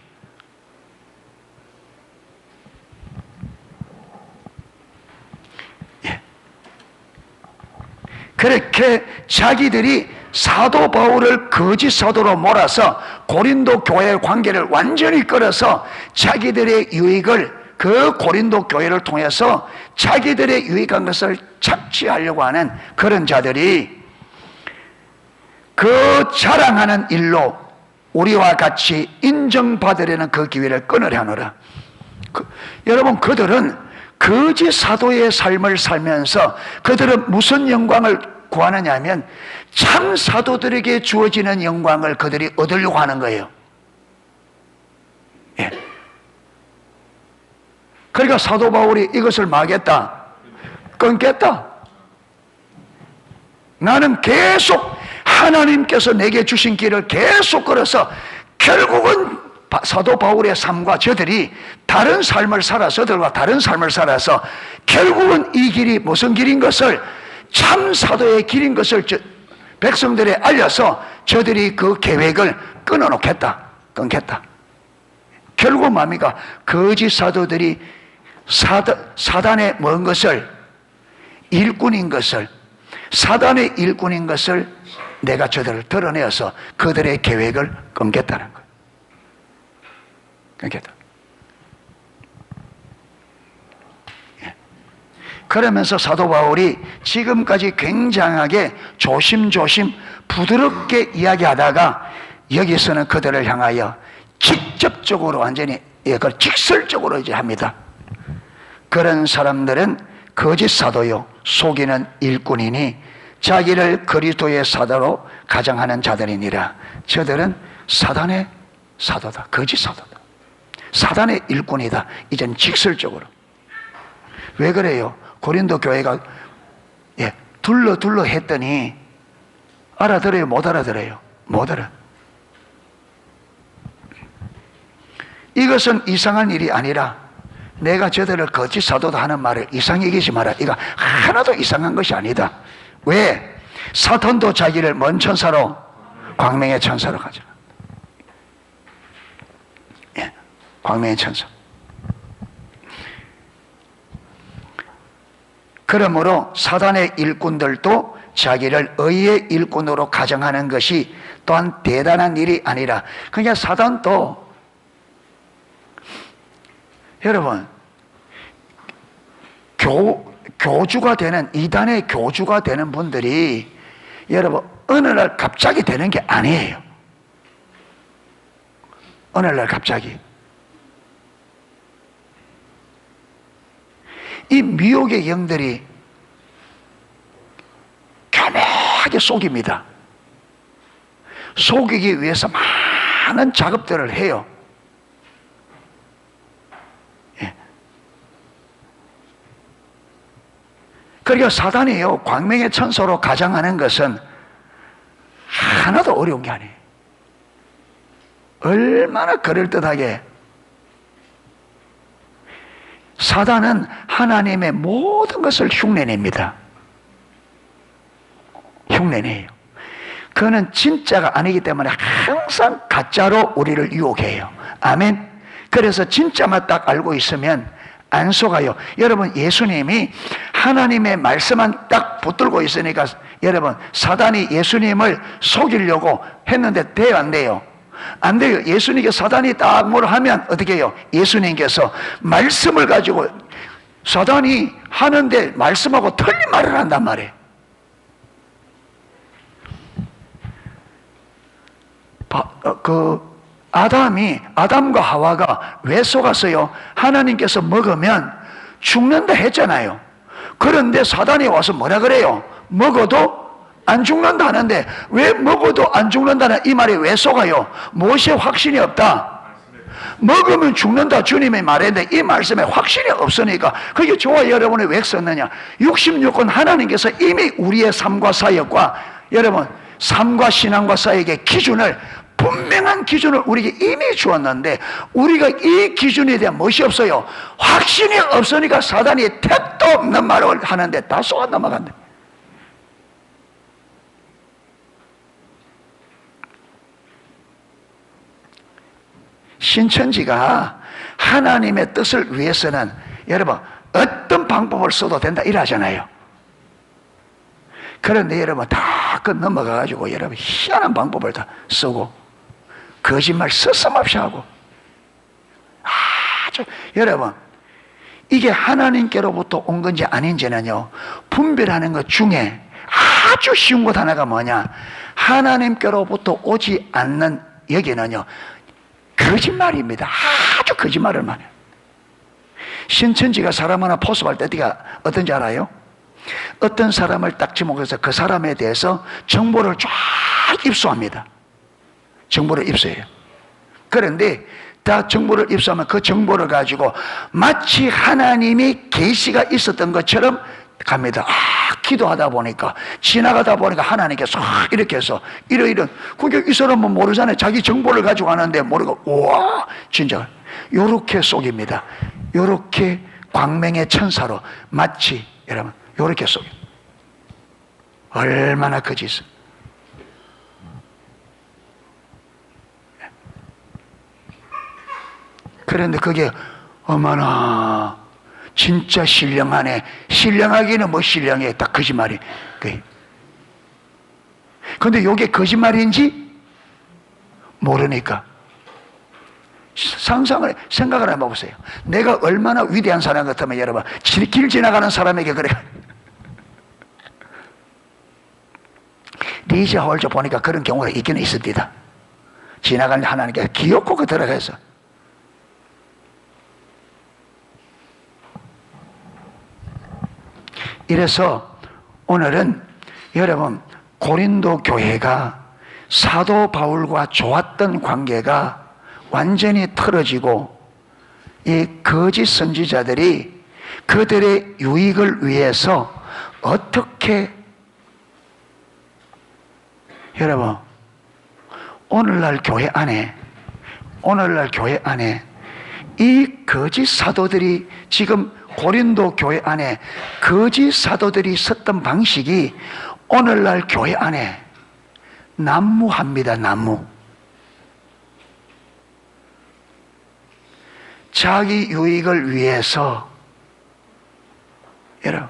[SPEAKER 1] 그렇게 자기들이 사도 바울을 거짓 사도로 몰아서 고린도 교회의 관계를 완전히 끌어서 자기들의 유익을, 그 고린도 교회를 통해서 자기들의 유익한 것을 착취하려고 하는 그런 자들이 그 자랑하는 일로 우리와 같이 인정받으려는 그 기회를 끊으려 하노라. 여러분, 그들은 거짓 사도의 삶을 살면서 그들은 무슨 영광을 구하느냐 하면 참 사도들에게 주어지는 영광을 그들이 얻으려고 하는 거예요. 예. 그러니까 사도 바울이 이것을 막겠다, 끊겠다. 나는 계속 하나님께서 내게 주신 길을 계속 걸어서 결국은 사도 바울의 삶과 저들이 다른 삶을 살아서, 저들과 다른 삶을 살아서 결국은 이 길이 무슨 길인 것을, 참 사도의 길인 것을 백성들에 알려서 저들이 그 계획을 끊어놓겠다, 끊겠다. 결국 뭡니까? 거짓 사도들이 사단의 먼 것을, 일꾼인 것을, 사단의 일꾼인 것을 내가 저들을 드러내어서 그들의 계획을 끊겠다는 거예요. 끊겠다. 예. 그러면서 사도 바울이 지금까지 굉장하게 조심조심 부드럽게 이야기하다가 여기서는 그들을 향하여 직접적으로 완전히 그걸 직설적으로 이제 합니다. 그런 사람들은 거짓 사도요 속이는 일꾼이니 자기를 그리스도의 사도로 가정하는 자들이니라. 저들은 사단의 사도다, 거짓 사도다, 사단의 일꾼이다. 이젠 직설적으로. 왜 그래요? 고린도 교회가 둘러 했더니 알아들어요? 못 알아들어요? 못 알아. 이것은 이상한 일이 아니라 내가 저들을 거짓 사도다 하는 말을 이상히 여기지 마라. 이거 하나도 이상한 것이 아니다. 왜? 사탄도 자기를 먼 천사로, 광명의 천사로 가져. 예, 광명의 천사. 그러므로 사단의 일꾼들도 자기를 의의 일꾼으로 가정하는 것이 또한 대단한 일이 아니라, 그러니까 사단도, 여러분, 교주가 되는, 이단의 교주가 되는 분들이 여러분 어느 날 갑자기 되는 게 아니에요. 어느 날 갑자기. 이 미혹의 영들이 교묘하게 속입니다. 속이기 위해서 많은 작업들을 해요. 그러니까 사단이요 광명의 천사로 가장하는 것은 하나도 어려운 게 아니에요. 얼마나 그럴듯하게. 사단은 하나님의 모든 것을 흉내냅니다. 흉내내요. 그는 진짜가 아니기 때문에 항상 가짜로 우리를 유혹해요. 아멘. 그래서 진짜만 딱 알고 있으면 안 속아요. 여러분, 예수님이 하나님의 말씀만 딱 붙들고 있으니까 여러분, 사단이 예수님을 속이려고 했는데 돼요, 안 돼요? 안 돼요. 예수님께 사단이 딱 뭘 하면 어떻게 해요? 예수님께서 말씀을 가지고, 사단이 하는데 말씀하고 틀린 말을 한단 말이에요. 아담과 하와가 왜 속았어요? 하나님께서 먹으면 죽는다 했잖아요. 그런데 사단이 와서 뭐라 그래요? 먹어도 안 죽는다 하는데, 왜 먹어도 안 죽는다는 이 말이 왜 속아요? 무엇에 확신이 없다? 먹으면 죽는다 주님이 말했는데 이 말씀에 확신이 없으니까. 그게 저와 여러분이 왜 썼느냐? 66권 하나님께서 이미 우리의 삶과 사역과, 여러분, 삶과 신앙과 사역의 기준을, 분명한 기준을 우리에게 이미 주었는데 우리가 이 기준에 대한 무엇이 없어요? 확신이 없으니까 사단이 택도 없는 말을 하는데 다 속아 넘어간다. 신천지가 하나님의 뜻을 위해서는 여러분 어떤 방법을 써도 된다 이러잖아요. 그런데 여러분 다 그 넘어가가지고 여러분 희한한 방법을 다 쓰고 거짓말 서슴없이 하고 아주 여러분 이게 하나님께로부터 온 건지 아닌지는요 분별하는 것 중에 아주 쉬운 것 하나가 뭐냐, 하나님께로부터 오지 않는 여기는요 거짓말입니다. 아주 거짓말을 많이 해요. 신천지가 사람 하나 포섭할 때 어떤지 알아요? 어떤 사람을 딱 지목해서 그 사람에 대해서 정보를 쫙 입수합니다. 정보를 입수해요. 그런데 다 정보를 입수하면 그 정보를 가지고 마치 하나님이 계시가 있었던 것처럼 갑니다. 기도하다 보니까 지나가다 보니까 하나님께서 이렇게 해서 이런 그게 이 사람은 모르잖아요. 자기 정보를 가지고 가는데 모르고 우와 진짜 요렇게 속입니다. 요렇게 광명의 천사로 마치 여러분 요렇게 속여. 얼마나 거짓은. 그런데 그게 어머나 진짜 신령하네. 신령하기는 뭐 신령해. 딱 거짓말이. 근데 이게 거짓말인지 모르니까 생각을 한번 해보세요. 내가 얼마나 위대한 사람 같으면 여러분 길 지나가는 사람에게 그래. 리자 홀조 보니까 그런 경우가 있기는 있습니다. 지나가는 하나님께 귀엽고 그 들어가서 이래서 오늘은 여러분 고린도 교회가 사도 바울과 좋았던 관계가 완전히 틀어지고 이 거짓 선지자들이 그들의 유익을 위해서 어떻게 여러분 오늘날 교회 안에 이 거짓 사도들이 지금 고린도 교회 안에 거짓 사도들이 썼던 방식이 오늘날 교회 안에 난무합니다. 난무. 자기 유익을 위해서 여러분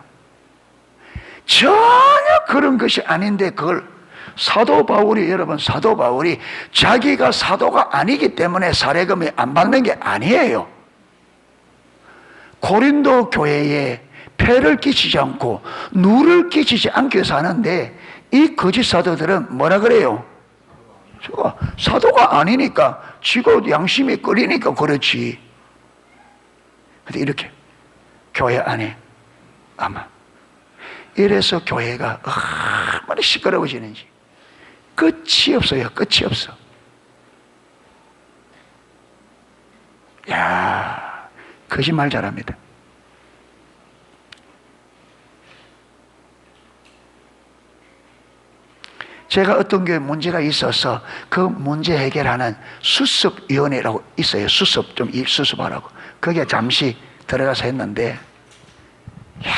[SPEAKER 1] 전혀 그런 것이 아닌데 그걸 사도 바울이 자기가 사도가 아니기 때문에 사례금이 안 받는 게 아니에요. 고린도 교회에 폐를 끼치지 않고 누를 끼치지 않기 위해서 하는데 이 거짓 사도들은 뭐라 그래요? 사도가 아니니까 지가 양심이 끓이니까 그렇지. 근데 이렇게 교회 안에 아마 이래서 교회가 얼마나 시끄러워지는지 끝이 없어요. 끝이 없어. 야, 거짓말 잘합니다. 제가 어떤 교회 문제가 있어서 그 문제 해결하는 수습위원회라고 있어요. 수습하라고. 거기에 잠시 들어가서 했는데, 야,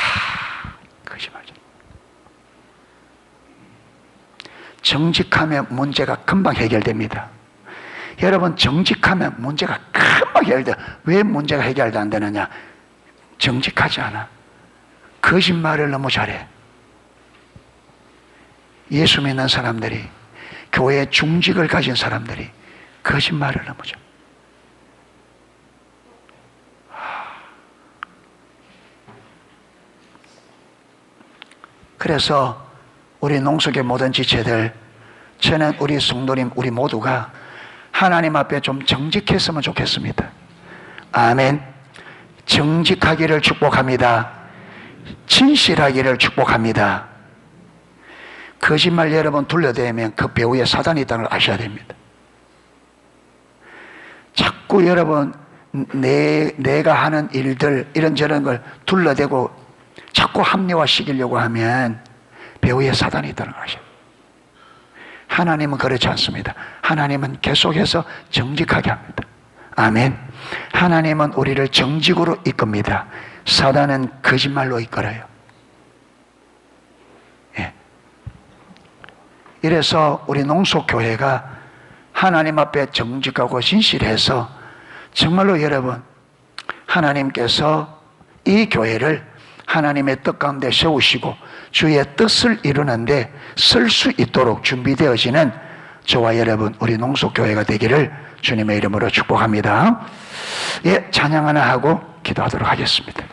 [SPEAKER 1] 거짓말. 정직하면 문제가 금방 해결됩니다. 여러분, 정직하면 문제가 금방 해결돼. 왜 문제가 해결이 안 되느냐? 정직하지 않아. 거짓말을 너무 잘해. 예수 믿는 사람들이, 교회에 중직을 가진 사람들이 거짓말을 너무 잘해. 그래서 우리 농속의 모든 지체들, 저는 우리 성도님, 우리 모두가 하나님 앞에 좀 정직했으면 좋겠습니다. 아멘. 정직하기를 축복합니다. 진실하기를 축복합니다. 거짓말 여러분 둘러대면 그 배후에 사단이 있다는 걸 아셔야 됩니다. 자꾸 여러분 내가 하는 일들 이런저런 걸 둘러대고 자꾸 합리화시키려고 하면 배후에 사단이 있다는 걸 아셔야 됩니다. 하나님은 그렇지 않습니다. 하나님은 계속해서 정직하게 합니다. 아멘. 하나님은 우리를 정직으로 이끕니다. 사단은 거짓말로 이끌어요. 예. 이래서 우리 농속교회가 하나님 앞에 정직하고 진실해서 정말로 여러분, 하나님께서 이 교회를 하나님의 뜻 가운데 세우시고 주의 뜻을 이루는데 쓸 수 있도록 준비되어지는 저와 여러분 우리 농속교회가 되기를 주님의 이름으로 축복합니다. 예, 찬양 하나 하고 기도하도록 하겠습니다.